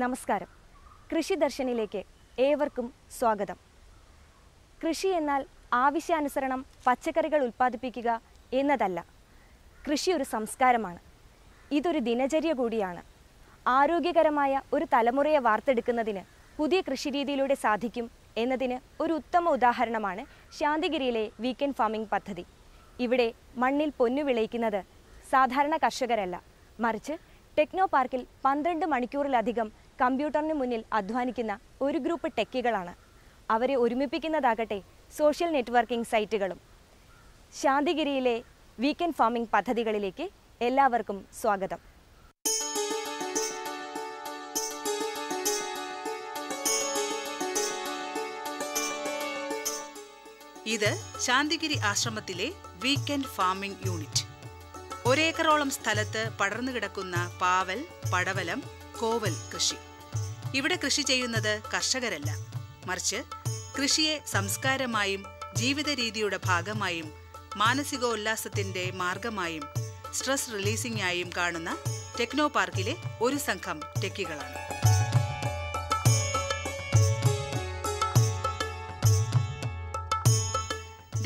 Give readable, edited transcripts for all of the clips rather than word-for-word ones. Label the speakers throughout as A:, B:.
A: നമസ്കാരം. കൃഷി ദർശനിലേക്ക് ഏവർക്കും സ്വാഗതം. കൃഷി എന്നാൽ ആവശ്യാനുസരണം പച്ചക്കറികൾ ഉൽപ്പാദിപ്പിക്കുക എന്നതല്ല. കൃഷി ഒരു സംസ്കാരമാണ്. ഇതൊരു ദിനചര്യ കൂടിയാണ്. ആരോഗ്യകരമായ ഒരു തലമുറയെ വാർത്തെടുക്കുന്നതിന് പുതിയ കൃഷിരീതിയിലൂടെ സാധിക്കും എന്നതിന് ഒരു ഉത്തമ ഉദാഹരണമാണ് ശാന്തിഗിരിയിലെ വീക്കെൻഡ് ഫാമിംഗ് പദ്ധതി. ഇവിടെ മണ്ണിൽ പൊന്നു വിളയിക്കുന്നത് സാധാരണ കർഷകരല്ല, മറിച്ച് ടെക്നോ പാർക്കിൽ 12 മണിക്കൂറിലധികം കമ്പ്യൂട്ടറിന് മുന്നിൽ അധ്വാനിക്കുന്ന ഒരു ഗ്രൂപ്പ് ടെക്കികളാണ്. അവരെ ഒരുമിപ്പിക്കുന്നതാകട്ടെ സോഷ്യൽ നെറ്റ്വർക്കിംഗ് സൈറ്റുകളും. ശാന്തിഗിരിയിലെ വീക്കെൻഡ് ഫാമിംഗ് പദ്ധതികളിലേക്ക് എല്ലാവർക്കും സ്വാഗതം.
B: ഇത് ശാന്തിഗിരി ആശ്രമത്തിലെ വീക്കെൻഡ് ഫാമിംഗ് യൂണിറ്റ്. 1 ഏക്കറോളം സ്ഥലത്ത് പടർന്നു കിടക്കുന്ന പാവൽ, പടവലം, കോവൽ കൃഷി. ഇവിടെ കൃഷി ചെയ്യുന്നത് കർഷകരല്ല, മറിച്ച് കൃഷിയെ സംസ്കാരമായും ജീവിത രീതിയുടെ ഭാഗമായും മാനസികോല്ലാസത്തിന്റെ മാർഗമായും സ്ട്രെസ് റിലീസിംഗായും കാണുന്ന ടെക്നോ പാർക്കിലെ ഒരു സംഘം ടെക്കികളാണ്.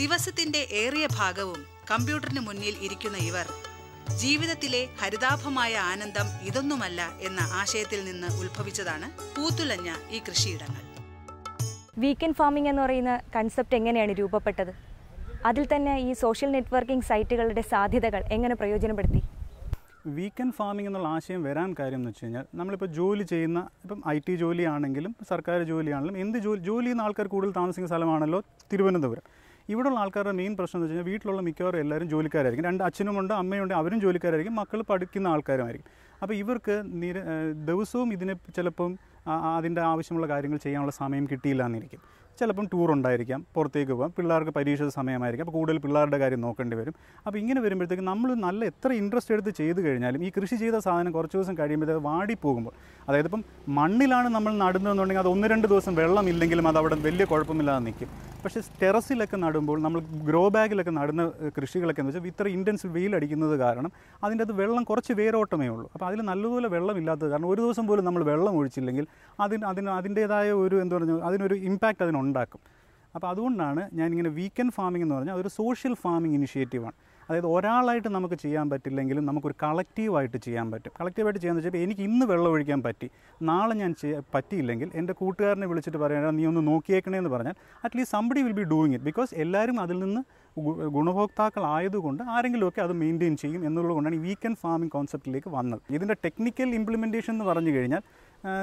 B: ദിവസത്തിന്റെ ഏറിയ ഭാഗവും കമ്പ്യൂട്ടറിന് മുന്നിൽ ഇരിക്കുന്ന ഇവർ ജീവിതത്തിലെ ഹരിതാഭമായ ആനന്ദം ഇതൊന്നുമല്ല എന്ന ആശയത്തിൽ നിന്ന് ഉത്ഭവിച്ചതാണ് പൂത്തുലഞ്ഞ ഈ കൃഷിയിടങ്ങൾ.
A: വീക്കെൻഡ് ഫാമിംഗ് എന്ന് പറയുന്ന കൺസെപ്റ്റ് എങ്ങനെയാണ് രൂപപ്പെട്ടത്? അതിൽ തന്നെ ഈ സോഷ്യൽ നെറ്റ്വർക്കിംഗ് സൈറ്റുകളുടെ സാധ്യതകൾ എങ്ങനെ പ്രയോജനപ്പെടുത്തി?
C: വീക്കെൻഡ് ഫാമിംഗ് എന്നുള്ള ആശയം വരാൻ കാര്യം എന്ന് വെച്ച് കഴിഞ്ഞാൽ, നമ്മളിപ്പോൾ ജോലി ചെയ്യുന്ന, ഇപ്പം IT ജോലിയാണെങ്കിലും സർക്കാർ ജോലിയാണെങ്കിലും എന്ത് ജോലി ചെയ്യുന്ന ആൾക്കാർ കൂടുതൽ താമസിക്കുന്ന സ്ഥലമാണല്ലോ തിരുവനന്തപുരം. ഇവിടെയുള്ള ആൾക്കാരുടെ മെയിൻ പ്രശ്നം എന്ന് വെച്ച് കഴിഞ്ഞാൽ വീട്ടിലുള്ള മിക്കവാറും എല്ലാവരും ജോലിക്കാരായിരിക്കും. 2 അച്ഛനുമുണ്ട്, അമ്മയുണ്ട്, അവരും ജോലിക്കാരായിരിക്കും, മക്കൾ പഠിക്കുന്ന ആൾക്കാരുമായിരിക്കും. അപ്പോൾ ഇവർക്ക് ദിവസവും ഇതിന് ചിലപ്പം അതിൻ്റെ ആവശ്യമുള്ള കാര്യങ്ങൾ ചെയ്യാനുള്ള സമയം കിട്ടിയില്ല എന്നിരിക്കും. ചിലപ്പം ടൂർ ഉണ്ടായിരിക്കാം, പുറത്തേക്ക് പോകാം, പിള്ളേർക്ക് പരീക്ഷ സമയമായിരിക്കും, അപ്പോൾ കൂടുതൽ പിള്ളേരുടെ കാര്യം നോക്കേണ്ടി വരും. അപ്പോൾ ഇങ്ങനെ വരുമ്പോഴത്തേക്കും നമ്മൾ എത്ര ഇൻട്രസ്റ്റ് എടുത്ത് ചെയ്ത് കഴിഞ്ഞാലും ഈ കൃഷി ചെയ്ത സാധനം കുറച്ച് ദിവസം കഴിയുമ്പോഴത്തേക്ക് വാടിപ്പോകുമ്പോൾ, അതായത് ഇപ്പം മണ്ണിലാണ് നമ്മൾ നടുന്നതെന്നുണ്ടെങ്കിൽ അത് 1-2 ദിവസം വെള്ളമില്ലെങ്കിലും അത് അവിടെ വലിയ കുഴപ്പമില്ലാതെ നിൽക്കും. പക്ഷേ ടെറസിലൊക്കെ നടുമ്പോൾ, നമ്മൾ ഗ്രോ ബാഗിലൊക്കെ നടുന്ന കൃഷികളൊക്കെ എന്ന് വെച്ചാൽ ഇത്ര ഇൻറ്റൻസ് വെയിലടിക്കുന്നത് കാരണം അതിൻ്റെ അത് വെള്ളം കുറച്ച് വേരോട്ടമേ ഉള്ളൂ. അപ്പോൾ അതിൽ നല്ലതുപോലെ വെള്ളമില്ലാത്തത് കാരണം ഒരു ദിവസം പോലും നമ്മൾ വെള്ളം ഒഴിച്ചില്ലെങ്കിൽ അതിൻ്റേതായ ഒരു എന്താ പറയുക അതിനൊരു ഇമ്പാക്റ്റ് അതിനുണ്ടാക്കും. അപ്പോൾ അതുകൊണ്ടാണ് ഞാനിങ്ങനെ വീക്കെൻഡ് ഫാമിംഗ് എന്ന് പറഞ്ഞാൽ അതൊരു സോഷ്യൽ ഫാമിംഗ് ഇനിഷ്യേറ്റീവാണ്. അതായത് ഒരാളായിട്ട് നമുക്ക് ചെയ്യാൻ പറ്റില്ലെങ്കിലും നമുക്കൊരു കളക്റ്റീവായിട്ട് ചെയ്യാൻ പറ്റും. കളക്റ്റീവായിട്ട് ചെയ്യാന്ന് വെച്ചാൽ എനിക്ക് ഇന്ന് വെള്ളം ഒഴിക്കാൻ പറ്റി, നാളെ ഞാൻ പറ്റിയില്ലെങ്കിൽ എൻ്റെ കൂട്ടുകാരനെ വിളിച്ചിട്ട് പറയാൻ നീ ഒന്ന് നോക്കിയേക്കണേ എന്ന് പറഞ്ഞാൽ at least somebody will be doing it. Because എല്ലാവരും അതിൽ നിന്ന് ഗുണഭോക്താക്കളായതുകൊണ്ട് ആരെങ്കിലുമൊക്കെ അത് മെയിൻറ്റെയിൻ ചെയ്യും എന്നുള്ളതുകൊണ്ടാണ് ഈ വീക്കെൻഡ് ഫാമിംഗ് കോൺസെപ്റ്റിലേക്ക് വന്നത്. ഇതിൻ്റെ ടെക്നിക്കൽ ഇംപ്ലിമെൻറ്റേഷൻ എന്ന് പറഞ്ഞു കഴിഞ്ഞാൽ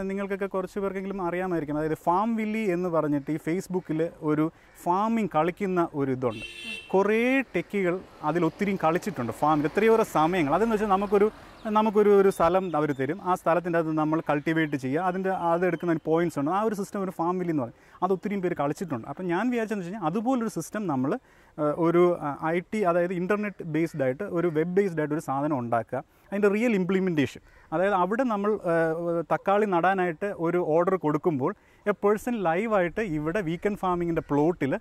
C: നിങ്ങൾക്കൊക്കെ കുറച്ച് പേർക്കെങ്കിലും അറിയാമായിരിക്കും. അതായത് ഫാം വില്ലി എന്ന് പറഞ്ഞിട്ട് ഈ ഫേസ്ബുക്കിൽ ഒരു ഫാമിംഗ് കളിക്കുന്ന ഒരു ഇതുണ്ട്. കുറേ ടെക്കികൾ അതിലൊത്തിരിയും കളിച്ചിട്ടുണ്ട് ഫാമിൽ എത്രയോരോ സമയങ്ങൾ. അതെന്ന് വെച്ചാൽ നമുക്കൊരു സ്ഥലം അവർ തരും, ആ സ്ഥലത്തിൻ്റെ അത് നമ്മൾ കൾട്ടിവേറ്റ് ചെയ്യുക, അതെടുക്കുന്ന പോയിൻറ്റ്സ് ഉണ്ട്. ആ ഒരു സിസ്റ്റം ഒരു ഫാം വില്ലി എന്ന് പറയും. അത് ഒത്തിരിയും പേര് കളിച്ചിട്ടുണ്ട്. അപ്പം ഞാൻ വിചാരിച്ചതെന്ന് വെച്ച് കഴിഞ്ഞാൽ അതുപോലൊരു സിസ്റ്റം നമ്മൾ ഒരു IT അതായത് ഇൻ്റർനെറ്റ് ബേസ്ഡ് ആയിട്ട് ഒരു വെബ് ബേസ്ഡ് ആയിട്ട് ഒരു സാധനം ഉണ്ടാക്കുക, അതിൻ്റെ റിയൽ ഇംപ്ലിമെൻറ്റേഷൻ. അതായത് അവിടെ നമ്മൾ തക്കാളി നടാനായിട്ട് ഒരു ഓർഡർ കൊടുക്കുമ്പോൾ എ പേഴ്സൺ ലൈവായിട്ട് ഇവിടെ വീക്കെൻഡ് ഫാമിങ്ങിൻ്റെ പ്ലോട്ടിൽ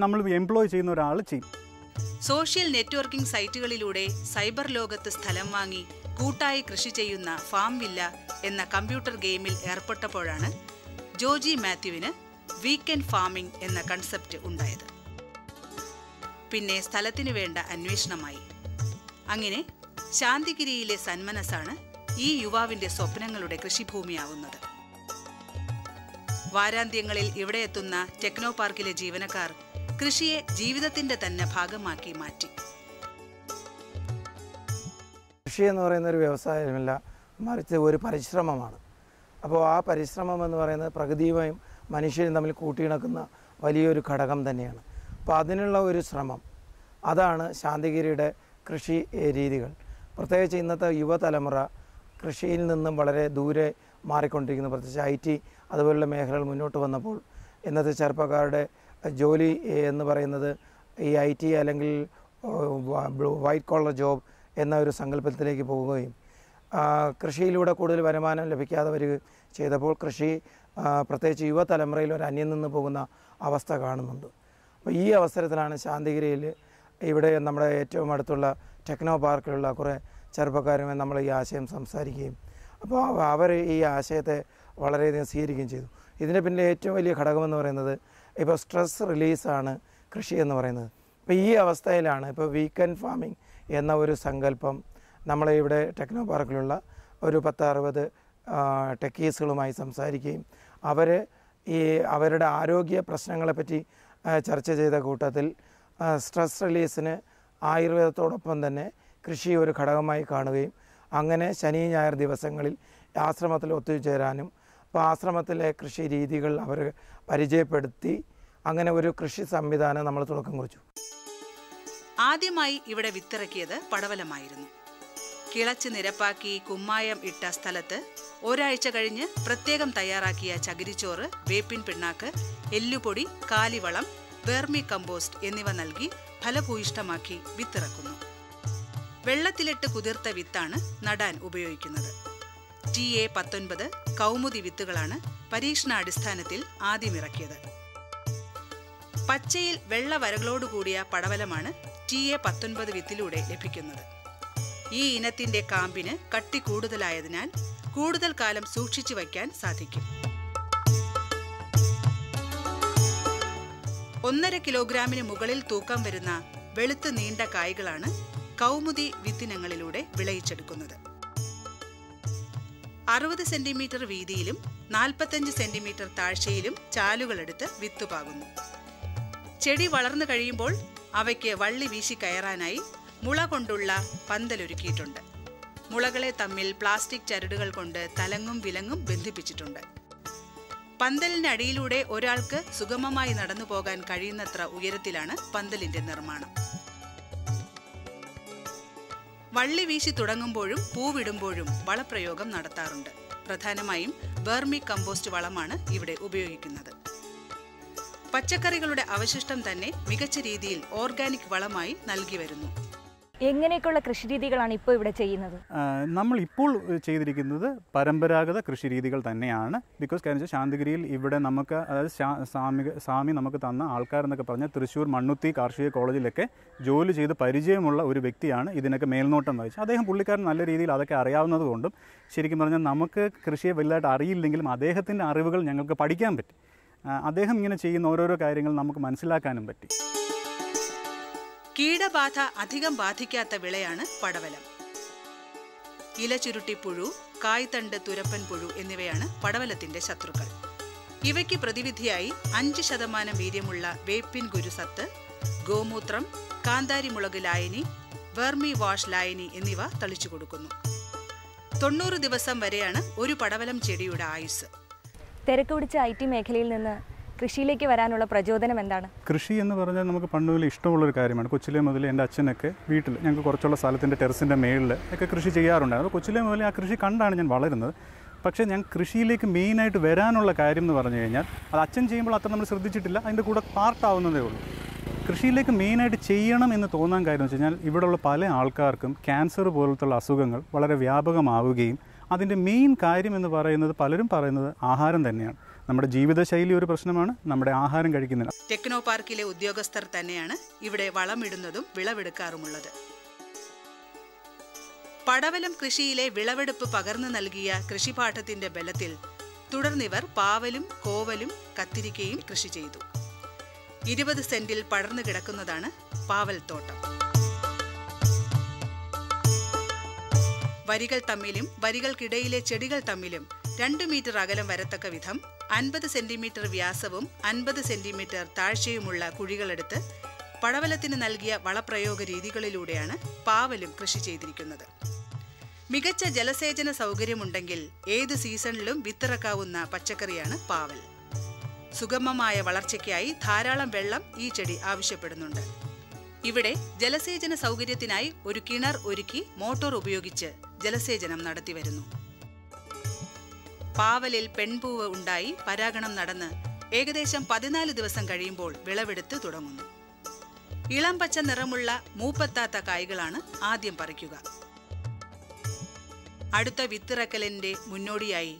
C: നമ്മൾ എംപ്ലോയ് ചെയ്യുന്ന ഒരാൾ ചെയ്യും.
B: സോഷ്യൽ നെറ്റ്വർക്കിംഗ് സൈറ്റുകളിലൂടെ സൈബർ ലോകത്ത് സ്ഥലം വാങ്ങി കൂട്ടായി കൃഷി ചെയ്യുന്ന ഫാം വില്ല എന്ന കമ്പ്യൂട്ടർ ഗെയിമിൽ ഏർപ്പെട്ടപ്പോഴാണ് ജോജി മാത്യുവിന് വീക്കെൻഡ് ഫാമിംഗ് എന്ന കൺസെപ്റ്റ് ഉണ്ടായത്. പിന്നെ സ്ഥലത്തിന് വേണ്ട അന്വേഷണമായി. അങ്ങനെ ശാന്തിഗിരിയിലെ സന്മനസ്സാണ് ഈ യുവാവിന്റെ സ്വപ്നങ്ങളുടെ കൃഷിഭൂമിയാവുന്നത്. വാരാന്ത്യങ്ങളിൽ ഇവിടെ എത്തുന്ന ടെക്നോ പാർക്കിലെ ജീവനക്കാർ കൃഷിയെ ജീവിതത്തിന്റെ തന്നെ ഭാഗമാക്കി മാറ്റി.
D: കൃഷി എന്ന് പറയുന്ന ഒരു വ്യവസായമല്ല, മറിച്ച് ഒരു പരിശ്രമമാണ്. അപ്പോൾ ആ പരിശ്രമം എന്ന് പറയുന്നത് പ്രകൃതിയുമായും മനുഷ്യരും തമ്മിൽ കൂട്ടിയിണക്കുന്ന വലിയൊരു ഘടകം തന്നെയാണ്. അപ്പോൾ അതിനുള്ള ഒരു ശ്രമം, അതാണ് ശാന്തിഗിരിയുടെ കൃഷി രീതികൾ. പ്രത്യേകിച്ച് ഇന്നത്തെ യുവതലമുറ കൃഷിയിൽ നിന്നും വളരെ ദൂരെ മാറിക്കൊണ്ടിരിക്കുന്നു. പ്രത്യേകിച്ച് IT അതുപോലുള്ള മേഖലകൾ മുന്നോട്ട് വന്നപ്പോൾ ഇന്നത്തെ ചെറുപ്പക്കാരുടെ ജോലി എന്ന് പറയുന്നത് ഈ IT അല്ലെങ്കിൽ വൈറ്റ് കോളർ ജോബ് എന്ന ഒരു സങ്കല്പത്തിലേക്ക് പോവുകയും കൃഷിയിലൂടെ കൂടുതൽ വരുമാനം ലഭിക്കാതെ വരികയും ചെയ്തപ്പോൾ കൃഷി പ്രത്യേകിച്ച് യുവതലമുറയിൽ ഒരു അന്യം നിന്ന് പോകുന്ന അവസ്ഥ കാണുന്നുണ്ട്. അപ്പോൾ ഈ അവസരത്തിലാണ് ശാന്തിഗിരിയിൽ ഇവിടെ നമ്മുടെ ഏറ്റവും അടുത്തുള്ള ടെക്നോ പാർക്കിലുള്ള കുറേ ചെറുപ്പക്കാരുമായി നമ്മൾ ഈ ആശയം സംസാരിക്കുകയും അപ്പോൾ അവർ ഈ ആശയത്തെ വളരെയധികം സ്വീകരിക്കുകയും ചെയ്തു. ഇതിൻ്റെ പിന്നിലെ ഏറ്റവും വലിയ ഘടകമെന്ന് പറയുന്നത് ഇപ്പോൾ സ്ട്രെസ് റിലീസാണ് കൃഷി എന്ന് പറയുന്നത്. ഇപ്പോൾ ഈ അവസ്ഥയിലാണ് ഇപ്പോൾ വീക്കെൻഡ് ഫാമിംഗ് എന്ന ഒരു സങ്കല്പം നമ്മളെ ഇവിടെ ടെക്നോ പാർക്കിലുള്ള ഒരു 10-60 ടെക്കീസുകളുമായി സംസാരിക്കുകയും അവരുടെ ആരോഗ്യ പ്രശ്നങ്ങളെപ്പറ്റി ചർച്ച ചെയ്ത കൂട്ടത്തിൽ സ്ട്രെസ് റിലീസിന് ആയുർവേദത്തോടൊപ്പം തന്നെ കൃഷി ഒരു ഘടകമായി കാണുകയും അങ്ങനെ ശനി ഞായർ ദിവസങ്ങളിൽ ആശ്രമത്തിൽ ഒത്തുചേരാനും അപ്പോൾ ആശ്രമത്തിലെ കൃഷി രീതികൾ അവർ പരിചയപ്പെടുത്തി അങ്ങനെ ഒരു കൃഷി സംവിധാനം നമ്മൾ തുടക്കം കുറിച്ചു.
B: ആദ്യമായി ഇവിടെ വിത്തിറക്കിയത് പടവലമായിരുന്നു. കിളച്ച് നിരപ്പാക്കി കുമ്മായം ഇട്ട സ്ഥലത്ത് ഒരാഴ്ച കഴിഞ്ഞ് പ്രത്യേകം തയ്യാറാക്കിയ ചകിരിച്ചോറ്, വേപ്പിൻ പിണ്ണാക്ക്, എല്ലുപൊടി, കാലിവളം, വെർമി കമ്പോസ്റ്റ് എന്നിവ നൽകി ഫലഭൂയിഷ്ടമാക്കി വിത്തിറക്കുന്നു. വെള്ളത്തിലിട്ട് കുതിർത്ത വിത്താണ് നടാൻ ഉപയോഗിക്കുന്നത്. TA-19 കൗമുദി വിത്തുകളാണ് പരീക്ഷണാടിസ്ഥാനത്തിൽ ആദ്യം ഇറക്കിയത്. പച്ചയിൽ വെള്ള വരകളോടുകൂടിയ പടവലമാണ് TA-19 വിത്തിലൂടെ ലഭിക്കുന്നത്. ഈ ഇനത്തിന്റെ കാമ്പിന് കട്ടി കൂടുതലായതിനാൽ കൂടുതൽ കാലം സൂക്ഷിച്ചു വയ്ക്കാൻ സാധിക്കും. 1.5 കിലോഗ്രാമിന് മുകളിൽ തൂക്കം വരുന്ന വെളുത്ത് നീണ്ട കായ്കളാണ് കൗമുദി വിത്തിനങ്ങളിലൂടെ വിളയിച്ചെടുക്കുന്നത്. 60 സെന്റിമീറ്റർ വീതിയിലും 45 സെന്റിമീറ്റർ താഴ്ചയിലും ചാലുകളെടുത്ത് വിത്തുപാകുന്നു. ചെടി വളർന്നു കഴിയുമ്പോൾ അവയ്ക്ക് വള്ളി വീശി കയറാനായി മുള കൊണ്ടുള്ള പന്തലൊരുക്കിയിട്ടുണ്ട്. മുളകളെ തമ്മിൽ പ്ലാസ്റ്റിക് ചരടുകൾ കൊണ്ട് തലങ്ങും വിലങ്ങും ബന്ധിപ്പിച്ചിട്ടുണ്ട്. പന്തലിനടിയിലൂടെ ഒരാൾക്ക് സുഗമമായി നടന്നു പോകാൻ കഴിയുന്നത്ര ഉയരത്തിലാണ് പന്തലിന്റെ നിർമ്മാണം. വള്ളി വീശി തുടങ്ങുമ്പോഴും പൂവിടുമ്പോഴും വളപ്രയോഗം നടത്താറുണ്ട്. പ്രധാനമായും വെർമി കമ്പോസ്റ്റ് വളമാണ് ഇവിടെ ഉപയോഗിക്കുന്നത്. പച്ചക്കറികളുടെ അവശിഷ്ടം തന്നെ മികച്ച രീതിയിൽ ഓർഗാനിക് വളമായി നൽകി വരുന്നു.
A: എങ്ങനെയൊക്കെയുള്ള കൃഷിരീതികളാണ് ഇപ്പോൾ ഇവിടെ ചെയ്യുന്നത്?
C: നമ്മളിപ്പോൾ ചെയ്തിരിക്കുന്നത് പരമ്പരാഗത കൃഷിരീതികൾ തന്നെയാണ്. ബിക്കോസ് കാര്യം വെച്ചാൽ ശാന്തിഗിരിയിൽ ഇവിടെ നമുക്ക്, അതായത് സ്വാമി നമുക്ക് തന്ന ആൾക്കാരെന്നൊക്കെ പറഞ്ഞാൽ തൃശ്ശൂർ മണ്ണുത്തി കാർഷിക കോളേജിലൊക്കെ ജോലി ചെയ്ത് പരിചയമുള്ള ഒരു വ്യക്തിയാണ് ഇതിനൊക്കെ മേൽനോട്ടം വഹിച്ചത്. അദ്ദേഹം പുള്ളിക്കാരൻ നല്ല രീതിയിൽ അതൊക്കെ അറിയാവുന്നത് കൊണ്ടും ശരിക്കും പറഞ്ഞാൽ നമുക്ക് കൃഷിയെ വലുതായിട്ട് അറിയില്ലെങ്കിലും അദ്ദേഹത്തിൻ്റെ അറിവുകൾ ഞങ്ങൾക്ക് പഠിക്കാൻ പറ്റി. അദ്ദേഹം ഇങ്ങനെ ചെയ്യുന്ന ഓരോരോ കാര്യങ്ങൾ നമുക്ക് മനസ്സിലാക്കാനും പറ്റി.
B: കീടബാധ അധികം ബാധിക്കാത്ത വിളയാണ് പടവലം. ഇലചുരുട്ടിപ്പുഴു, കായ്തണ്ട് തുരപ്പൻ പുഴു എന്നിവയാണ് പടവലത്തിന്റെ ശത്രുക്കൾ. ഇവയ്ക്ക് പ്രതിവിധിയായി 5% വീര്യമുള്ള വേപ്പിൻ ഗുരുസത്ത്, ഗോമൂത്രം, കാന്താരിമുളക് ലായനി, വെർമി വാഷ് ലായനി എന്നിവ തളിച്ചു കൊടുക്കുന്നു. 90 ദിവസം വരെയാണ് ഒരു പടവലം ചെടിയുടെ ആയുസ്.
A: തിരക്ക് പിടിച്ച IT മേഖലയിൽ നിന്ന് കൃഷിയിലേക്ക് വരാനുള്ള പ്രചോദനം എന്താണ്?
C: കൃഷി എന്ന് പറഞ്ഞാൽ നമുക്ക് പണ്ട് മുതൽ ഇഷ്ടമുള്ളൊരു കാര്യമാണ്. കൊച്ചിലെ മുതൽ എൻ്റെ അച്ഛനൊക്കെ വീട്ടിൽ ഞങ്ങൾക്ക് കുറച്ചുള്ള സ്ഥലത്തിൻ്റെ ടെറസിൻ്റെ മേളിൽ ഒക്കെ കൃഷി ചെയ്യാറുണ്ടായിരുന്നു. കൊച്ചിലെ മുതൽ ആ കൃഷി കണ്ടാണ് ഞാൻ വളരുന്നത്. പക്ഷേ ഞാൻ കൃഷിയിലേക്ക് മെയിനായിട്ട് വരാനുള്ള കാര്യം എന്ന് പറഞ്ഞു കഴിഞ്ഞാൽ അത് അച്ഛൻ ചെയ്യുമ്പോൾ അത്ര നമ്മൾ ശ്രദ്ധിച്ചിട്ടില്ല, അതിൻ്റെ കൂടെ പാർട്ടാവുന്നതേ ഉള്ളൂ. കൃഷിയിലേക്ക് മെയിനായിട്ട് ചെയ്യണം എന്ന് തോന്നാൻ കാര്യം വെച്ച് കഴിഞ്ഞാൽ ഇവിടെയുള്ള പല ആൾക്കാർക്കും ക്യാൻസർ പോലത്തുള്ള അസുഖങ്ങൾ വളരെ വ്യാപകമാവുകയും അതിൻ്റെ മെയിൻ കാര്യം എന്ന് പറയുന്നത് പലരും പറയുന്നത് ആഹാരം തന്നെയാണ്. നമ്മുടെ ജീവിതശൈലി ഒരു പ്രശ്നമാണ്, നമ്മുടെ ആഹാരം കഴിക്കുന്നില്ല.
B: ടെക്നോ പാർക്കിലെ ഉദ്യോഗസ്ഥർ തന്നെയാണ് ഇവിടെ വളമിടുന്നതും വിളവെടുക്കാറുമുള്ളത്. പടവലം കൃഷിയിലെ വിളവെടുപ്പ് പകർന്നു നൽകിയ കൃഷിപാഠത്തിന്റെ ബലത്തിൽ തുടർന്നിവർ പാവലും കോവലും കത്തിരിക്കയും കൃഷി ചെയ്തു. 20 സെന്റിൽ പടർന്നു കിടക്കുന്നതാണ് പാവൽ തോട്ടം. വരികൾ തമ്മിലും വരികൾക്കിടയിലെ ചെടികൾ തമ്മിലും 2 മീറ്റർ അകലം വരത്തക്ക വിധം 50 സെന്റിമീറ്റർ വ്യാസവും 50 സെന്റിമീറ്റർ താഴ്ചയുമുള്ള കുഴികളെടുത്ത് പടവലത്തിന് നൽകിയ വളപ്രയോഗ രീതികളിലൂടെയാണ് പാവലും കൃഷി ചെയ്തിരിക്കുന്നത്. മികച്ച ജലസേചന സൗകര്യമുണ്ടെങ്കിൽ ഏത് സീസണിലും വിത്തിറക്കാവുന്ന പച്ചക്കറിയാണ് പാവൽ. സുഗമമായ വളർച്ചയ്ക്കായി ധാരാളം വെള്ളം ഈ ചെടി ആവശ്യപ്പെടുന്നുണ്ട്. ഇവിടെ ജലസേചന സൗകര്യത്തിനായി ഒരു കിണർ ഒരുക്കി മോട്ടോർ ഉപയോഗിച്ച് ജലസേചനം നടത്തിവരുന്നു. പാവലിൽ പെൺപൂവ് ഉണ്ടായി പരാഗണം നടന്ന് ഏകദേശം 14 ദിവസം കഴിയുമ്പോൾ വിളവെടുത്ത് തുടങ്ങുന്നു. ഇളം പച്ച നിറമുള്ള മൂപ്പെത്താത്ത കായ്കളാണ് ആദ്യം പറിക്കുക. അടുത്ത വിത്തിറക്കലിന്റെ മുന്നോടിയായി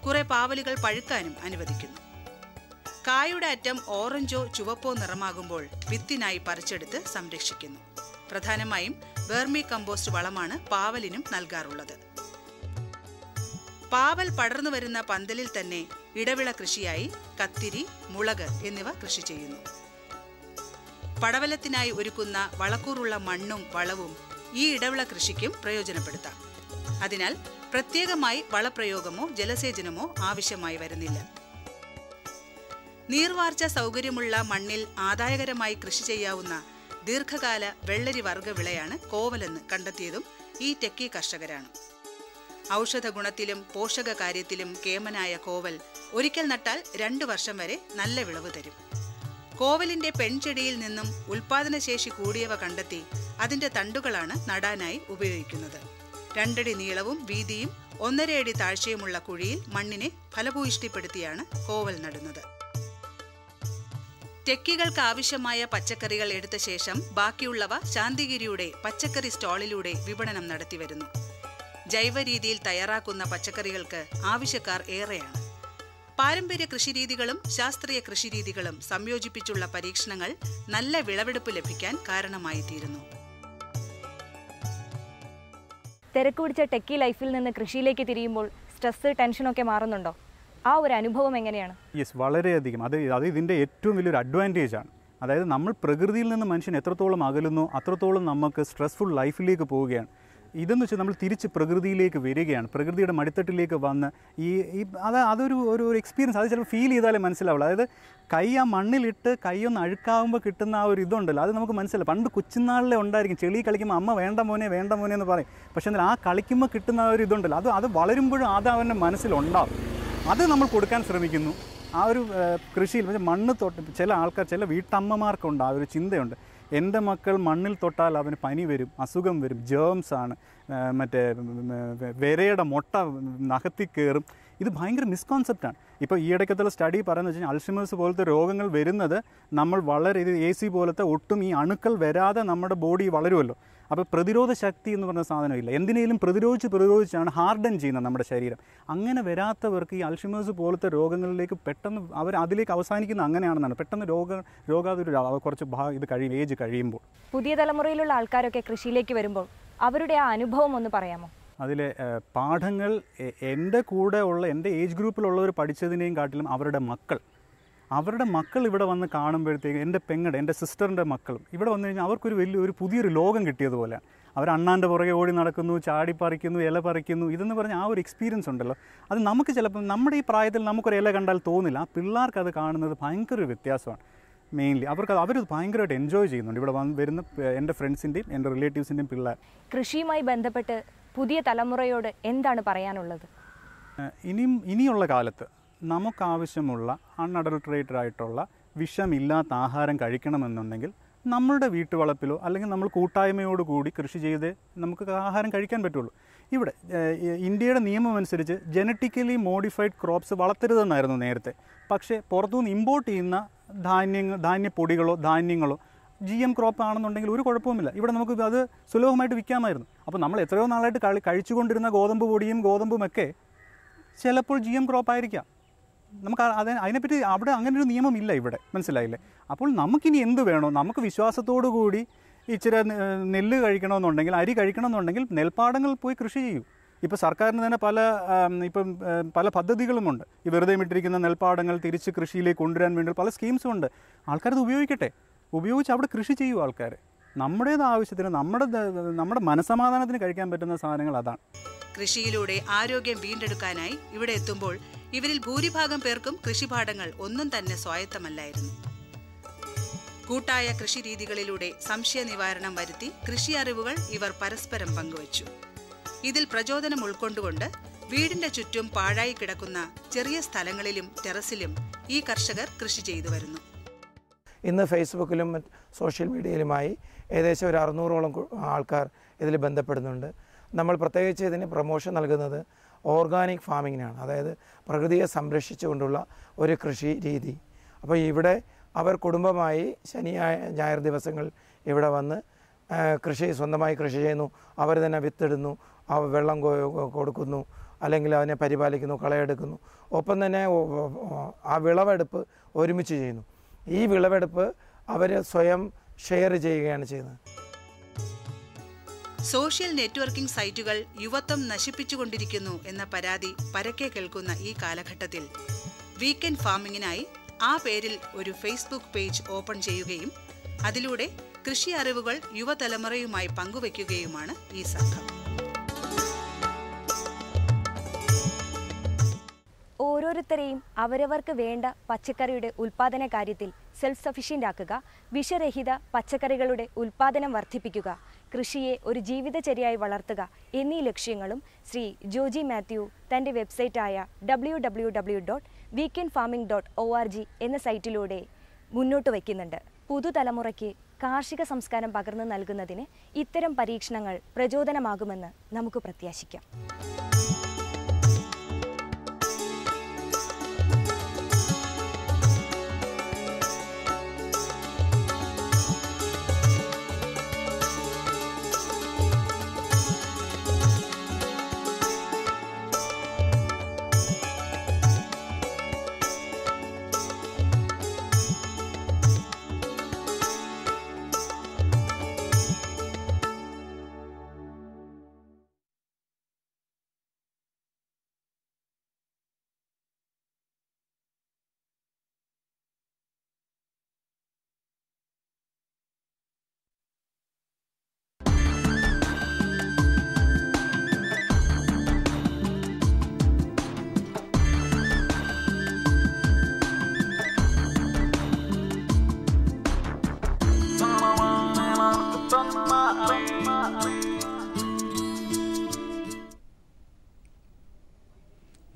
B: കുറെ പാവലുകൾ പഴുക്കാനും അനുവദിക്കുന്നു. കായുടെ അറ്റം ഓറഞ്ചോ ചുവപ്പോ നിറമാകുമ്പോൾ വിത്തിനായി പറിച്ചെടുത്ത് സംരക്ഷിക്കുന്നു. പ്രധാനമായും വെർമി കമ്പോസ്റ്റ് വളമാണ് പാവലിനും നൽകാറുള്ളത്. പാവൽ പടർന്നു വരുന്ന പന്തലിൽ തന്നെ ഇടവിള കൃഷിയായി കത്തിരി, മുളക് എന്നിവ കൃഷി ചെയ്യുന്നു. പടവലത്തിനായി ഒരുക്കുന്ന വളക്കൂറുള്ള മണ്ണും വളവും ഈ ഇടവിള കൃഷിക്കും പ്രയോജനപ്പെടുത്താം. അതിനാൽ പ്രത്യേകമായി വളപ്രയോഗമോ ജലസേചനമോ ആവശ്യമായി വരുന്നില്ല. നീർവാർച്ച സൗകര്യമുള്ള മണ്ണിൽ ആദായകരമായി കൃഷി ചെയ്യാവുന്ന ദീർഘകാല വെള്ളരി വർഗ വിളയാണ് കോവലെന്ന് കണ്ടെത്തിയതും ഈ ടെക്കി കർഷകരാണ്. ഔഷധ ഗുണത്തിലും പോഷക കാര്യത്തിലും കേമനായ കോവൽ ഒരിക്കൽ നട്ടാൽ 2 വർഷം വരെ നല്ല വിളവ് തരും. കോവലിന്റെ പെൺചെടിയിൽ നിന്നും ഉൽപാദനശേഷി കൂടിയവ കണ്ടെത്തി അതിന്റെ തണ്ടുകളാണ് നടാനായി ഉപയോഗിക്കുന്നത്. 2 അടി നീളവും വീതിയും 1.5 അടി താഴ്ചയുമുള്ള കുഴിയിൽ മണ്ണിനെ ഫലഭൂയിഷ്ടിപ്പെടുത്തിയാണ് കോവൽ നടുന്നത്. ടെക്കികൾക്ക് ആവശ്യമായ പച്ചക്കറികൾ എടുത്ത ശേഷം ബാക്കിയുള്ളവ ശാന്തിഗിരിയുടെ പച്ചക്കറി സ്റ്റോളിലൂടെ വിപണനം നടത്തിവരുന്നു. ജൈവ രീതിയിൽ തയ്യാറാക്കുന്ന പച്ചക്കറികൾക്ക് ആവശ്യക്കാർ ഏറെയാണ്. പാരമ്പര്യ കൃഷിരീതികളും ശാസ്ത്രീയ കൃഷിരീതികളും സംയോജിപ്പിച്ചുള്ള പരീക്ഷണങ്ങൾ നല്ല വിളവെടുപ്പ് ലഭിക്കാൻ കാരണമായി തീരുന്നു.
A: തിരക്ക് പിടിച്ച ടെക്കി ലൈഫിൽ നിന്ന് കൃഷിയിലേക്ക് തിരിയുമ്പോൾ സ്ട്രെസ്, ടെൻഷനൊക്കെ മാറുന്നുണ്ടോ? ആ ഒരു അനുഭവം എങ്ങനെയാണ്?
C: യെസ്, വളരെയധികം. അത് ഇതിൻ്റെ ഏറ്റവും വലിയൊരു അഡ്വാൻറ്റേജ് ആണ്. അതായത് നമ്മൾ പ്രകൃതിയിൽ നിന്ന് മനുഷ്യൻ എത്രത്തോളം അകലുന്നോ അത്രത്തോളം നമുക്ക് സ്ട്രെസ്ഫുൾ ലൈഫിലേക്ക് പോവുകയാണ്. ഇതെന്ന് വെച്ചാൽ നമ്മൾ തിരിച്ച് പ്രകൃതിയിലേക്ക് വരികയാണ്. പ്രകൃതിയുടെ മടിത്തട്ടിലേക്ക് വന്ന് അതൊരു എക്സ്പീരിയൻസ്. അത് ചിലപ്പോൾ ഫീൽ ചെയ്താലേ മനസ്സിലാവുള്ളൂ. അതായത് കൈ ആ മണ്ണിലിട്ട് കൈയൊന്ന് അഴുക്കാവുമ്പോൾ കിട്ടുന്ന ആ ഒരു ഇതുണ്ടല്ലോ, അത് നമുക്ക് മനസ്സിലാവും. പണ്ട് കൊച്ചുനാളിലെ ഉണ്ടായിരിക്കും. ചെളി കളിക്കുമ്പോൾ അമ്മ വേണ്ട മോനെ എന്ന് പറയും. പക്ഷേ എന്നാൽ ആ കളിക്കുമ്പോൾ കിട്ടുന്ന ആ ഒരു ഇതുണ്ടല്ലോ, അത് വളരുമ്പോഴും അത് അവൻ്റെ മനസ്സിലുണ്ടാവും. അത് നമ്മൾ കൊടുക്കാൻ ശ്രമിക്കുന്നു. ആ ഒരു കൃഷിയിൽ മണ്ണ് തൊട്ട് ചില ആൾക്കാർ, ചില വീട്ടമ്മമാർക്കുണ്ട് ആ ഒരു ചിന്തയുണ്ട്. എൻ്റെ മക്കൾ മണ്ണിൽ തൊട്ടാൽ അവന് പനി വരും, അസുഖം വരും, ജേംസാണ്, മറ്റേ വിരയുടെ മുട്ട നഖത്തിൽ കയറും. ഇത് ഭയങ്കര മിസ്കോൺസെപ്റ്റാണ്. ഇപ്പോൾ ഈ ഇടയ്ക്കത്തുള്ള സ്റ്റഡി പറയുന്നത് വെച്ച് കഴിഞ്ഞാൽ അൾഷിമേഴ്സ് പോലത്തെ രോഗങ്ങൾ വരുന്നത് നമ്മൾ വളരെ AC പോലത്തെ ഒട്ടും ഈ അണുക്കൾ വരാതെ നമ്മുടെ ബോഡി വളരുമല്ലോ. അപ്പോൾ പ്രതിരോധ ശക്തി എന്ന് പറഞ്ഞ സാധനമില്ല. എന്തിനേലും പ്രതിരോധിച്ചാണ് ഹാർഡൻ ചെയ്യുന്നത് നമ്മുടെ ശരീരം. അങ്ങനെ വരാത്തവർക്ക് ഈ അൾഷിമേഴ്സ് പോലത്തെ രോഗങ്ങളിലേക്ക് പെട്ടെന്ന് അതിലേക്ക് അവസാനിക്കുന്ന അങ്ങനെയാണെന്നാണ്. പെട്ടെന്ന് രോഗാതൊരു കുറച്ച് ഏജ് കഴിയുമ്പോൾ.
A: പുതിയ തലമുറയിലുള്ള ആൾക്കാരൊക്കെ കൃഷിയിലേക്ക് വരുമ്പോൾ അവരുടെ ആ അനുഭവം ഒന്ന് പറയാമോ?
C: അതിലെ പാഠങ്ങൾ എൻ്റെ കൂടെ ഉള്ള എൻ്റെ ഏജ് ഗ്രൂപ്പിലുള്ളവർ പഠിച്ചതിനെയും കാട്ടിലും അവരുടെ മക്കൾ ഇവിടെ വന്ന് കാണുമ്പോഴത്തേക്ക് എൻ്റെ സിസ്റ്ററിൻ്റെ മക്കളും ഇവിടെ വന്നു കഴിഞ്ഞാൽ അവർക്കൊരു പുതിയൊരു ലോകം കിട്ടിയതുപോലെയാണ്. അവർ അണ്ണാൻ്റെ പുറകെ ഓടി നടക്കുന്നു, ചാടി പറിക്കുന്നു, ഇല പറിക്കുന്നു. ഇതെന്ന് പറഞ്ഞാൽ ആ ഒരു എക്സ്പീരിയൻസ് ഉണ്ടല്ലോ, അത് നമുക്ക് ചിലപ്പോൾ നമ്മുടെ ഈ പ്രായത്തിൽ നമുക്കൊരു ഇല കണ്ടാൽ തോന്നില്ല. ആ പിള്ളേർക്ക് അത് കാണുന്നത് ഭയങ്കര ഒരു വ്യത്യാസമാണ്. മെയിൻലി അവർ ഭയങ്കരമായിട്ട് എൻജോയ് ചെയ്യുന്നുണ്ട് ഇവിടെ വരുന്ന എൻ്റെ ഫ്രണ്ട്സിൻ്റെയും എൻ്റെ റിലേറ്റീവ്സിൻ്റെയും പിള്ളേർ.
A: കൃഷിയുമായി ബന്ധപ്പെട്ട് പുതിയ തലമുറയോട് എന്താണ് പറയാനുള്ളത്?
C: ഇനിയുള്ള കാലത്ത് നമുക്കാവശ്യമുള്ള അൺഅഡൾട്ടറേറ്റഡ് ആയിട്ടുള്ള വിഷമില്ലാത്ത ആഹാരം കഴിക്കണമെന്നുണ്ടെങ്കിൽ നമ്മളുടെ വീട്ടുവളപ്പിലോ അല്ലെങ്കിൽ നമ്മൾ കൂട്ടായ്മയോടുകൂടി കൃഷി ചെയ്ത് നമുക്ക് ആഹാരം കഴിക്കാൻ പറ്റുള്ളൂ. ഇവിടെ ഇന്ത്യയുടെ നിയമം അനുസരിച്ച് ജനറ്റിക്കലി മോഡിഫൈഡ് ക്രോപ്സ് വളർത്തരുതെന്നായിരുന്നു നേരത്തെ. പക്ഷേ പുറത്തുനിന്ന് ഇമ്പോർട്ട് ചെയ്യുന്ന ധാന്യപ്പൊടികളോ ധാന്യങ്ങളോ GM ക്രോപ്പ് ആണെന്നുണ്ടെങ്കിൽ ഒരു കുഴപ്പവുമില്ല. ഇവിടെ നമുക്ക് അത് സുലഭമായിട്ട് വിൽക്കാമായിരുന്നു. അപ്പോൾ നമ്മൾ എത്രയോ നാളായിട്ട് കഴിച്ചുകൊണ്ടിരുന്ന ഗോതമ്പ് പൊടിയും ഗോതമ്പുമൊക്കെ ചിലപ്പോൾ GM ക്രോപ്പ് ആയിരിക്കാം. നമുക്ക് അതിനെപ്പറ്റി അവിടെ അങ്ങനെ ഒരു നിയമമില്ല ഇവിടെ, മനസ്സിലായില്ലേ? അപ്പോൾ നമുക്കിനി എന്ത് വേണോ, നമുക്ക് വിശ്വാസത്തോടു കൂടി ഇച്ചിരി നെല്ല് കഴിക്കണമെന്നുണ്ടെങ്കിൽ, അരി കഴിക്കണമെന്നുണ്ടെങ്കിൽ നെൽപ്പാടങ്ങളിൽ പോയി കൃഷി ചെയ്യൂ. ഇപ്പോൾ സർക്കാരിന് തന്നെ പല പദ്ധതികളുമുണ്ട്. ഈ വെറുതെ ഇട്ടിരിക്കുന്ന നെൽപ്പാടങ്ങൾ തിരിച്ച് കൃഷിയിലേക്ക് കൊണ്ടുവരാൻ വേണ്ടി പല സ്കീംസും ഉണ്ട്. ആൾക്കാരത് ഉപയോഗിച്ച് അവിടെ കൃഷി ചെയ്യൂ. ആൾക്കാർ നമ്മുടേത് ആവശ്യത്തിന് നമ്മുടെ മനസ്സമാധാനത്തിന് കഴിക്കാൻ പറ്റുന്ന സാധനങ്ങൾ അതാണ്.
B: കൃഷിയിലൂടെ ആരോഗ്യം വീണ്ടെടുക്കാനായി ഇവിടെ എത്തുമ്പോൾ ഇവരിൽ ഭൂരിഭാഗം പേർക്കും കൃഷിപാഠങ്ങൾ ഒന്നും തന്നെ സ്വായത്തമല്ലായിരുന്നു. കൂട്ടായ കൃഷിരീതികളിലൂടെ സംശയ നിവാരണം വരുത്തി കൃഷി അറിവുകൾ ഇവർ പരസ്പരം പങ്കുവച്ചു. ഇതിൽ പ്രചോദനം ഉൾക്കൊണ്ടുകൊണ്ട് വീടിന്റെ ചുറ്റും പാഴായി കിടക്കുന്ന ചെറിയ സ്ഥലങ്ങളിലും ടെറസിലും ഈ കർഷകർ കൃഷി ചെയ്തു വരുന്നു.
D: ഇന്ന് ഫേസ്ബുക്കിലും സോഷ്യൽ മീഡിയയിലുമായി ഏകദേശം ഒരു 600ഓളം ആൾക്കാർ ഇതിൽ ബന്ധപ്പെടുന്നുണ്ട്. നമ്മൾ പ്രത്യേകിച്ച് ഇതിന് പ്രൊമോഷൻ നൽകുന്നത് ഓർഗാനിക് ഫാമിങ്ങിനാണ്, അതായത് പ്രകൃതിയെ സംരക്ഷിച്ചുകൊണ്ടുള്ള ഒരു കൃഷി രീതി. അപ്പോൾ ഇവിടെ അവർ കുടുംബമായി ഞായർ ദിവസങ്ങൾ ഇവിടെ വന്ന് സ്വന്തമായി കൃഷി ചെയ്യുന്നു. അവർ തന്നെ വിത്തിടുന്നു, വെള്ളം കൊടുക്കുന്നു, അല്ലെങ്കിൽ അതിനെ പരിപാലിക്കുന്നു, കളയെടുക്കുന്നു. ഒപ്പം തന്നെ ആ വിളവെടുപ്പ് ഒരുമിച്ച് ചെയ്യുന്നു. ഈ വിളവെടുപ്പ് അവർ സ്വയം ഷെയർ ചെയ്യുകയാണ് ചെയ്യുന്നത്.
B: സോഷ്യൽ നെറ്റ്വർക്കിംഗ് സൈറ്റുകൾ യുവത്വം നശിപ്പിച്ചുകൊണ്ടിരിക്കുന്നു എന്ന പരാതി പരക്കെ കേൾക്കുന്ന ഈ കാലഘട്ടത്തിൽ വീക്കെൻഡ് ഫാമിങ്ങിനായി ആ പേരിൽ ഒരു ഫേസ്ബുക്ക് പേജ് ഓപ്പൺ ചെയ്യുകയും അതിലൂടെ കൃഷി അറിവുകൾ യുവതലമുറയുമായി പങ്കുവയ്ക്കുകയുമാണ് ഈ സംഘം.
A: ഓരോരുത്തരെയും അവരവർക്ക് വേണ്ട പച്ചക്കറിയുടെ ഉൽപ്പാദന കാര്യത്തിൽ സെൽഫ് സഫിഷ്യൻ്റ് ആക്കുക, വിഷരഹിത പച്ചക്കറികളുടെ ഉൽപ്പാദനം വർദ്ധിപ്പിക്കുക, കൃഷിയെ ഒരു ജീവിതചര്യയായി വളർത്തുക എന്നീ ലക്ഷ്യങ്ങളും ശ്രീ ജോജി മാത്യു തൻ്റെ വെബ്സൈറ്റായ www.weekendfarming.org എന്ന സൈറ്റിലൂടെ മുന്നോട്ട് വയ്ക്കുന്നുണ്ട്. പുതുതലമുറയ്ക്ക് കാർഷിക സംസ്കാരം പകർന്നു നൽകുന്നതിന് ഇത്തരം പരീക്ഷണങ്ങൾ പ്രചോദനമാകുമെന്ന് നമുക്ക് പ്രത്യാശിക്കാം.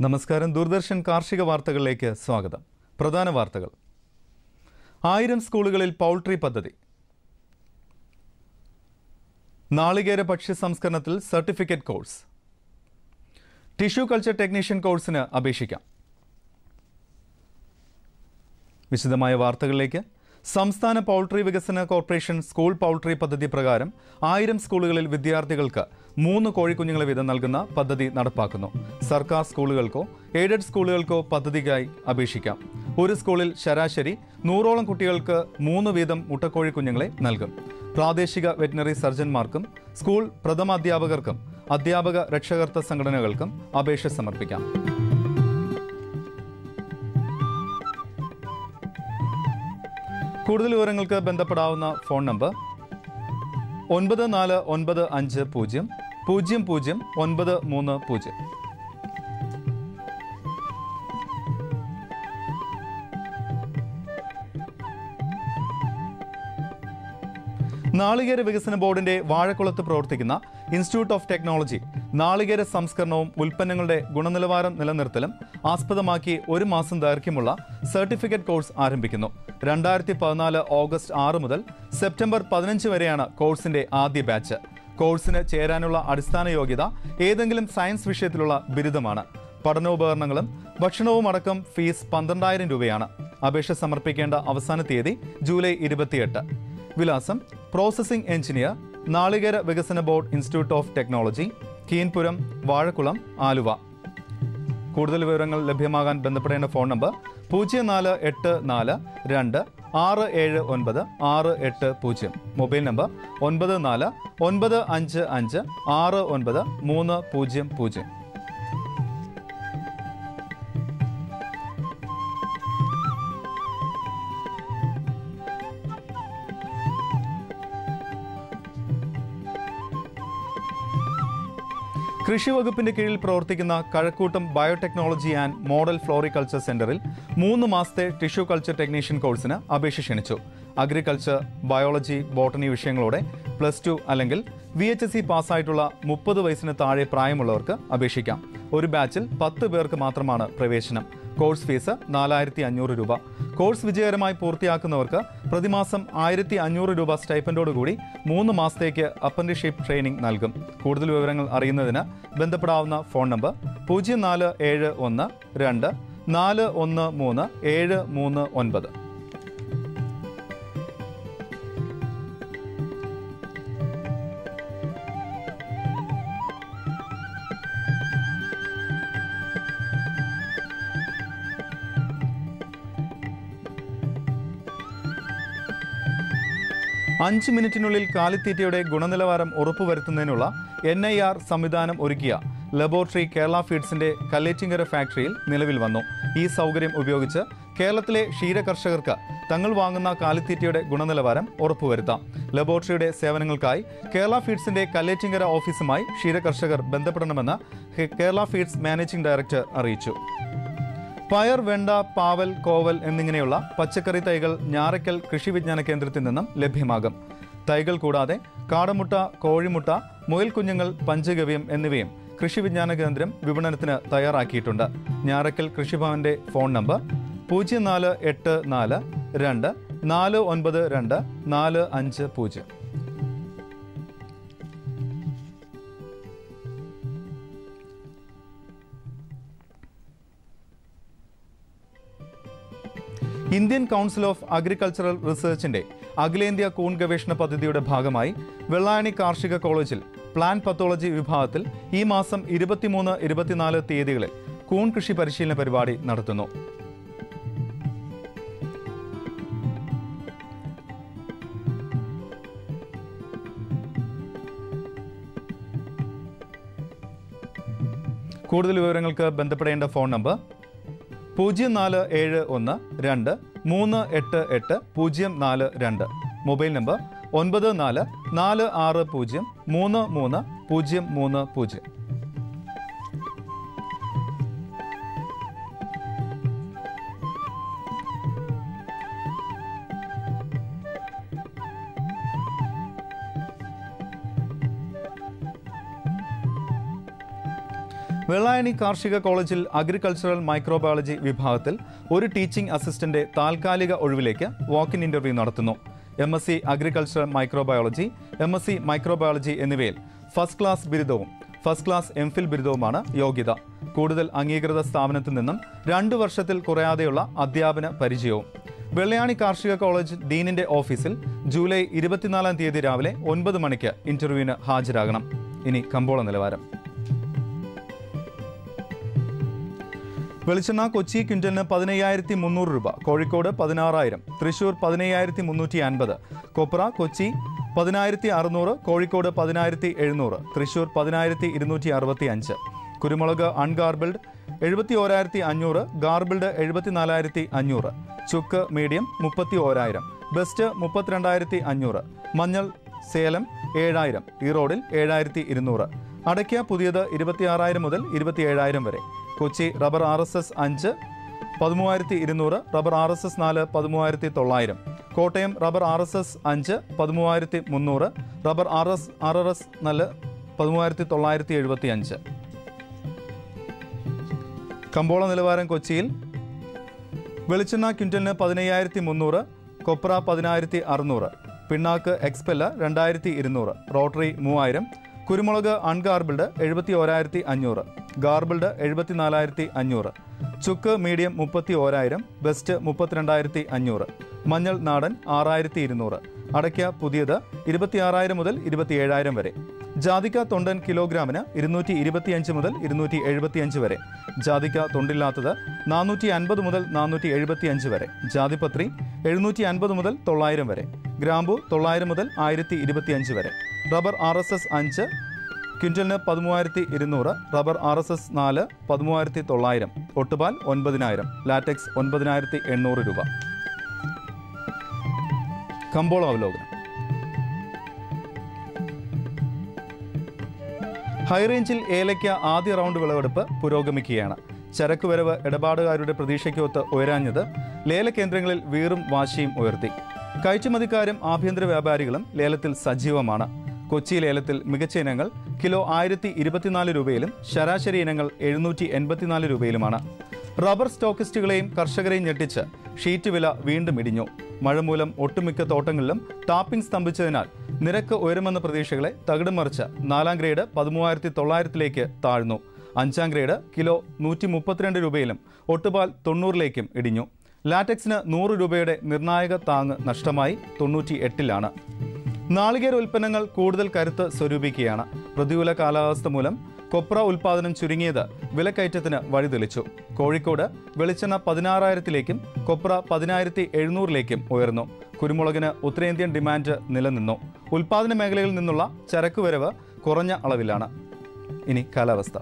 E: നമസ്കാരം. ദൂരദർശൻ കാർഷിക വാർത്തകളിലേക്ക് സ്വാഗതം. പ്രധാന വാർത്തകൾ. 1000 സ്കൂളുകളിൽ പൗൾട്രി പദ്ധതി. നാളികേര ഭക്ഷ്യ സംസ്കരണത്തിൽ certificate course. Tissue culture technician കോഴ്സിന് അപേക്ഷിക്കാം. വിശദമായ വാർത്തകളിലേക്ക്. സംസ്ഥാന പൗൾട്രി വികസന കോർപ്പറേഷൻ സ്കൂൾ പൗൾട്രി പദ്ധതി പ്രകാരം 1000 സ്കൂളുകളിൽ വിദ്യാർത്ഥികൾക്ക് 3 കോഴിക്കുഞ്ഞുങ്ങളെ വീതം നൽകുന്ന പദ്ധതി നടപ്പാക്കുന്നു. സർക്കാർ സ്കൂളുകൾക്കോ എയ്ഡഡ് സ്കൂളുകൾക്കോ പദ്ധതിക്കായി അപേക്ഷിക്കാം. ഒരു സ്കൂളിൽ ശരാശരി 100ഓളം കുട്ടികൾക്ക് 3 വീതം മുട്ടക്കോഴിക്കുഞ്ഞുങ്ങളെ നൽകും. പ്രാദേശിക വെറ്റിനറി സർജന്മാർക്കും സ്കൂൾ പ്രഥമാധ്യാപകർക്കും അധ്യാപക രക്ഷകർത്ത സംഘടനകൾക്കും അപേക്ഷ സമർപ്പിക്കാം. കൂടുതൽ വിവരങ്ങൾക്ക് ബന്ധപ്പെടാവുന്ന ഫോൺ നമ്പർ 9495000930. നാളികേര വികസന ബോർഡിന്റെ വാഴക്കുളത്ത് പ്രവർത്തിക്കുന്ന ഇൻസ്റ്റിറ്റ്യൂട്ട് ഓഫ് ടെക്നോളജി നാളികേര സംസ്കരണവും ഉൽപ്പന്നങ്ങളുടെ ഗുണനിലവാരം നിലനിർത്തലും ആസ്പദമാക്കി 1 മാസം ദൈർഘ്യമുള്ള സർട്ടിഫിക്കറ്റ് കോഴ്സ് ആരംഭിക്കുന്നു. 2014 ഓഗസ്റ്റ് 6 മുതൽ സെപ്റ്റംബർ 15 വരെയാണ് കോഴ്സിന്റെ ആദ്യ ബാച്ച്. കോഴ്സിന് ചേരാനുള്ള അടിസ്ഥാന യോഗ്യത ഏതെങ്കിലും സയൻസ് വിഷയത്തിലുള്ള ബിരുദമാണ്. പഠനോപകരണങ്ങളും ഭക്ഷണവും അടക്കം ഫീസ് 12,000 രൂപയാണ്. അപേക്ഷ സമർപ്പിക്കേണ്ട അവസാന തീയതി ജൂലൈ 28. വിലാസം: പ്രോസസിംഗ് എഞ്ചിനീയർ, നാളികേര വികസന board, institute of technology, Keenpuram, Vazhakulam, Aluva. കൂടുതൽ വിവരങ്ങൾ ലഭ്യമാകാൻ ബന്ധപ്പെടേണ്ട ഫോൺ നമ്പർ 0484-2679680. Mobile number 94-955-69300. കൃഷി വകുപ്പിന്റെ കീഴിൽ പ്രവർത്തിക്കുന്ന Kazhakuttam biotechnology and model floriculture സെന്ററിൽ 3 മാസത്തെ ടിഷ്യൂ കൾച്ചർ ടെക്നീഷ്യൻ കോഴ്സിന് അപേക്ഷ ക്ഷണിച്ചു. അഗ്രികൾച്ചർ, ബയോളജി, ബോട്ടണി വിഷയങ്ങളോടെ +2 അല്ലെങ്കിൽ VHSC പാസ്സായിട്ടുള്ള 30 വയസ്സിന് താഴെ പ്രായമുള്ളവർക്ക് അപേക്ഷിക്കാം. ഒരു ബാച്ചിൽ 10 പേർക്ക് മാത്രമാണ് പ്രവേശനം. കോഴ്സ് ഫീസ് 4,500 രൂപ. കോഴ്സ് വിജയകരമായി പൂർത്തിയാക്കുന്നവർക്ക് പ്രതിമാസം 1,500 രൂപ സ്റ്റൈപ്പൻഡോടുകൂടി 3 മാസത്തേക്ക് അപ്രന്റീസ്ഷിപ്പ് ട്രെയിനിംഗ് നൽകും. കൂടുതൽ വിവരങ്ങൾ അറിയുന്നതിന് ബന്ധപ്പെടാവുന്ന ഫോൺ നമ്പർ 0471-2-413-739. 5 മിനിറ്റിനുള്ളിൽ കാലിത്തീറ്റയുടെ ഗുണനിലവാരം ഉറപ്പുവരുത്തുന്നതിനുള്ള NIR സംവിധാനം ഒരുക്കിയ ലബോറട്ടറി കേരള ഫീഡ്സിന്റെ കല്ലേറ്റിങ്കര ഫാക്ടറിയിൽ നിലവിൽ വന്നു. ഈ സൗകര്യം ഉപയോഗിച്ച് കേരളത്തിലെ ക്ഷീരകർഷകർക്ക് തങ്ങൾ വാങ്ങുന്ന കാലിത്തീറ്റയുടെ ഗുണനിലവാരം ഉറപ്പുവരുത്താം. ലബോറട്ടറിയുടെ സേവനങ്ങൾക്കായി കേരള ഫീഡ്സിന്റെ കല്ലേറ്റിങ്കര ഓഫീസുമായി ക്ഷീരകർഷകർ ബന്ധപ്പെടണമെന്ന് കേരള ഫീഡ്സ് മാനേജിംഗ് ഡയറക്ടർ അറിയിച്ചു. പയർ, വെണ്ട, പാവൽ, കോവൽ എന്നിങ്ങനെയുള്ള പച്ചക്കറി തൈകൾ ഞാറയ്ക്കൽ കൃഷി വിജ്ഞാന കേന്ദ്രത്തിൽ നിന്നും ലഭ്യമാകും. തൈകൾ കൂടാതെ കാടമുട്ട, കോഴിമുട്ട, മുയൽക്കുഞ്ഞുങ്ങൾ, പഞ്ചഗവ്യം എന്നിവയും കൃഷി വിജ്ഞാന കേന്ദ്രം വിപണനത്തിന് തയ്യാറാക്കിയിട്ടുണ്ട്. ഞാറയ്ക്കൽ കൃഷിഭവന്റെ phone number 0484 2 492 450. Indian council of agricultural റിസർച്ചിന്റെ അഖിലേന്ത്യാ കൂൺ ഗവേഷണ പദ്ധതിയുടെ ഭാഗമായി വെള്ളായണി കാർഷിക കോളേജിൽ പ്ലാന്റ് പത്തോളജി വിഭാഗത്തിൽ ഈ മാസം 23, 24 തീയതികളിൽ കൂൺ കൃഷി പരിശീലന പരിപാടി നടത്തുന്നു. കൂടുതൽ വിവരങ്ങൾക്ക് ബന്ധപ്പെടേണ്ട phone number 0471 2 388 042. Mobile number 94 460 33 030. Vellayani കാർഷിക കോളേജിൽ അഗ്രികൾച്ചറൽ മൈക്രോബയോളജി വിഭാഗത്തിൽ ഒരു ടീച്ചിംഗ് അസിസ്റ്റന്റ് താൽക്കാലിക ഒഴിവിലേക്ക് വാക്ക്-ഇൻ ഇന്റർവ്യൂ നടത്തുന്നു. MSc agricultural microbiology, MSc microbiology എന്നിവയിൽ ഫസ്റ്റ് ക്ലാസ് ബിരുദവും ഫസ്റ്റ് ക്ലാസ് MPhil ബിരുദവുമാണ് യോഗ്യത. കൂടുതൽ അംഗീകൃത സ്ഥാപനത്തിൽ നിന്നും 2 വർഷത്തിൽ കുറയാതെയുള്ള അധ്യാപന പരിചയവും. വെള്ളയാണി കാർഷിക കോളേജ് ഡീനിന്റെ ഓഫീസിൽ ജൂലൈ 24 തീയതി രാവിലെ 9 മണിക്ക് ഇന്റർവ്യൂവിന് ഹാജരാകണം. ഇനി കമ്പോള നിലവാരം. വെളിച്ചെണ്ണ കൊച്ചി ക്വിൻ്റലിന് 15,300 രൂപ, കോഴിക്കോട് 16,000, തൃശൂർ 15,350, കൊപ്ര കൊച്ചി 10,600, കോഴിക്കോട് 10,700, തൃശൂർ 10,265, കുരുമുളക് അൺഗാർബിൾഡ് 71,500, ഗാർബിൾഡ് 74,500, ചുക്ക് മീഡിയം 31,000, ബെസ്റ്റ് 32,500, മഞ്ഞൾ സേലം 7,000, ഈറോഡിൽ 7,200, അടയ്ക്ക പുതിയത് 26,000 മുതൽ 27,000 വരെ. Kochi rubber RSS 5 13,200, rubber RSS 4 13,900, Kottayam rubber RSS 5 13,300, rubber RRS 4 13,975. കമ്പോള നിലവാരം കൊച്ചിയിൽ വെളിച്ചെണ്ണ ക്വിൻ്റലിന് 15,300, കൊപ്ര 10,600, പിണ്ണാക്ക് എക്സ്പെല്ല 2,200, റോട്ടറി 3,000, കുരുമുളക് അൺഗാർബിൾഡ് 71,500, ഗാർബിൾഡ് 74,500, ചുക്ക് മീഡിയം 31,000, ബെസ്റ്റ് 32,500, മഞ്ഞൾ നാടൻ 6,200, അടയ്ക്ക പുതിയത് 26,000 മുതൽ 27,000 വരെ. ജാതിക്ക തൊണ്ടൻ കിലോഗ്രാമിന് 225 മുതൽ 275 വരെ. ജാതിക്ക തൊണ്ടില്ലാത്തത് 450 മുതൽ 475 വരെ. ജാതിപത്രി 750 മുതൽ 900 വരെ. ഗ്രാമ്പു 900 മുതൽ 1,025 വരെ. റബ്ബർ RSS 5 ക്വിൻ്റലിന് 13,200, റബ്ബർ RSS 4 13,900, ഒട്ടുപാൽ 9,000, ലാറ്റക്സ് 9,800 രൂപ. കമ്പോള അവലോകനം. ഹൈറേഞ്ചിൽ ഏലയ്ക്ക ആദ്യ റൗണ്ട് വിളവെടുപ്പ് പുരോഗമിക്കുകയാണ്. ചരക്കുവരവ് ഇടപാടുകാരുടെ പ്രതീക്ഷയ്ക്കൊത്ത് ഉയരാഞ്ഞത് ലേലകേന്ദ്രങ്ങളിൽ വീറും വാശിയും ഉയർത്തി. കയറ്റുമതിക്കാരും ആഭ്യന്തര വ്യാപാരികളും ലേലത്തിൽ സജീവമാണ്. കൊച്ചി ലേലത്തിൽ മികച്ച ഇനങ്ങൾ കിലോ 1,024 രൂപയിലും ശരാശരി ഇനങ്ങൾ 784 രൂപയിലുമാണ്. റബ്ബർ സ്റ്റോക്കിസ്റ്റുകളെയും കർഷകരെയും ഞെട്ടിച്ച് ഷീറ്റ് വില വീണ്ടും ഇടിഞ്ഞു. മഴ മൂലം ഒട്ടുമിക്ക തോട്ടങ്ങളിലും ടാപ്പിംഗ് സ്തംഭിച്ചതിനാൽ നിരക്ക് ഉയരുമെന്ന പ്രതീക്ഷകളെ തകിടുമറിച്ച് 4ാം ഗ്രേഡ് 13,900 താഴ്ന്നു. 5ാം ഗ്രേഡ് കിലോ 132 രൂപയിലും ഒട്ടുപാൽ 90 ഇടിഞ്ഞു. ലാറ്റക്സിന് 100 രൂപയുടെ നിർണായക താങ്ങ് നഷ്ടമായി 98. നാളികേര ഉൽപ്പന്നങ്ങൾ കൂടുതൽ കരുത്ത് സ്വരൂപിക്കുകയാണ്. പ്രതികൂല കാലാവസ്ഥ മൂലം കൊപ്ര ഉൽപ്പാദനം ചുരുങ്ങിയത് വിലക്കയറ്റത്തിന് വഴിതെളിച്ചു. കോഴിക്കോട് വെളിച്ചെണ്ണ 16,000-ലേക്കും കൊപ്ര 10,700-ലേക്കും ഉയർന്നു. കുരുമുളകിന് ഉത്തരേന്ത്യൻ ഡിമാൻഡ് നിലനിന്നു. ഉൽപ്പാദന മേഖലയിൽ നിന്നുള്ള ചരക്കുവരവ് കുറഞ്ഞ അളവിലാണ്. ഇനി കാലാവസ്ഥ.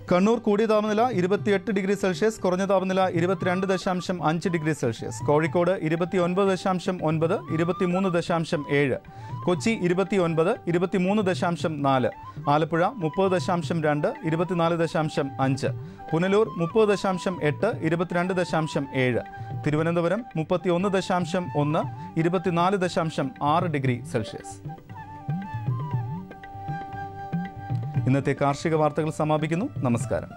E: കണ്ണൂർ കൂടിയ താപനില 28 ഡിഗ്രി സെൽഷ്യസ്, കുറഞ്ഞ താപനില 22.5 degree Celsius. Kozhikode 29.9, 23.7. Kochi 29, 23.4. Alappuzha 30.2, 24.5. Punalur 30.8, 22.7. Thiruvananthapuram 31.1, 24.6 degree Celsius. ഇന്നത്തെ കാർഷിക വാർത്തകൾ സമാപിക്കുന്നു. നമസ്കാരം.